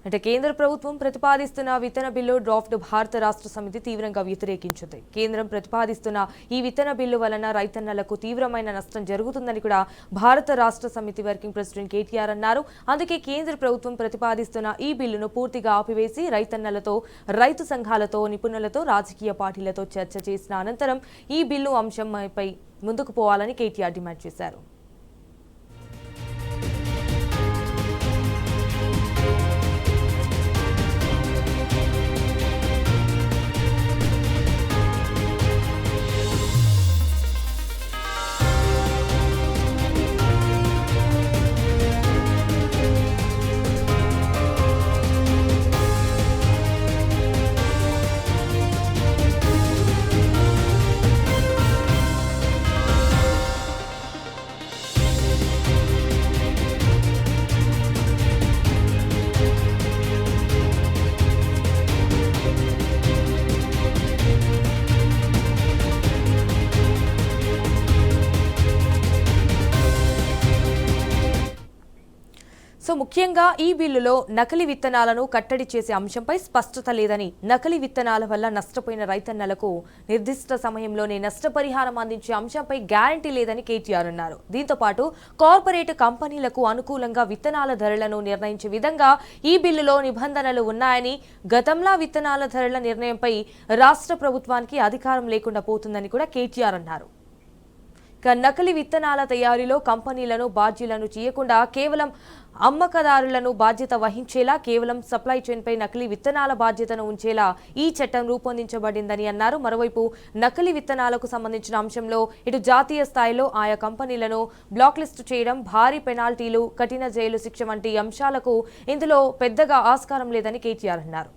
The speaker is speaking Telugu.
అంటే కేంద్ర ప్రభుత్వం ప్రతిపాదిస్తున్న విత్తన బిల్లు డ్రాఫ్ట్ భారత రాష్ట్ర సమితి తీవ్రంగా వ్యతిరేకించింది. కేంద్రం ప్రతిపాదిస్తున్న ఈ విత్తన బిల్లు వలన రైతన్నలకు తీవ్రమైన నష్టం జరుగుతుందని కూడా భారత రాష్ట్ర సమితి వర్కింగ్ ప్రెసిడెంట్ కేటీఆర్ అన్నారు. అందుకే కేంద్ర ప్రభుత్వం ప్రతిపాదిస్తున్న ఈ బిల్లును పూర్తిగా ఆపివేసి రైతన్నలతో, రైతు సంఘాలతో, నిపుణులతో, రాజకీయ పార్టీలతో చర్చ చేసిన అనంతరం ఈ బిల్లు అంశంపై ముందుకు పోవాలని కేటీఆర్ డిమాండ్ చేశారు. ముఖ్యంగా ఈ బిల్లులో నకిలీ విత్తనాలను కట్టడి చేసే అంశంపై స్పష్టత లేదని, నకిలీ విత్తనాల వల్ల నష్టపోయిన రైతన్నలకు నిర్దిష్ట సమయంలోనే నష్టపరిహారం అందించే అంశంపై గ్యారంటీ లేదని కేటీఆర్ అన్నారు. దీంతో పాటు కార్పొరేట్ కంపెనీలకు అనుకూలంగా విత్తనాల ధరలను నిర్ణయించే విధంగా ఈ బిల్లులో నిబంధనలు ఉన్నాయని, గతంలో విత్తనాల ధరల నిర్ణయంపై రాష్ట్ర ప్రభుత్వానికి అధికారం లేకుండా పోతుందని కూడా కేటీఆర్ అన్నారు. నకిలీ విత్తనాల తయారీలో కంపెనీలను బాధ్యులను చేయకుండా కేవలం అమ్మకదారులను బాధ్యత వహించేలా, కేవలం సప్లై చైన్పై నకిలీ విత్తనాల బాధ్యతను ఉంచేలా ఈ చట్టం రూపొందించబడిందని అన్నారు. మరోవైపు నకిలీ విత్తనాలకు సంబంధించిన అంశంలో ఇటు జాతీయ స్థాయిలో ఆయా కంపెనీలను బ్లాక్ లిస్టు చేయడం, భారీ పెనాల్టీలు, కఠిన జైలు శిక్ష వంటి అంశాలకు ఇందులో పెద్దగా ఆస్కారం లేదని కేటీఆర్ అన్నారు.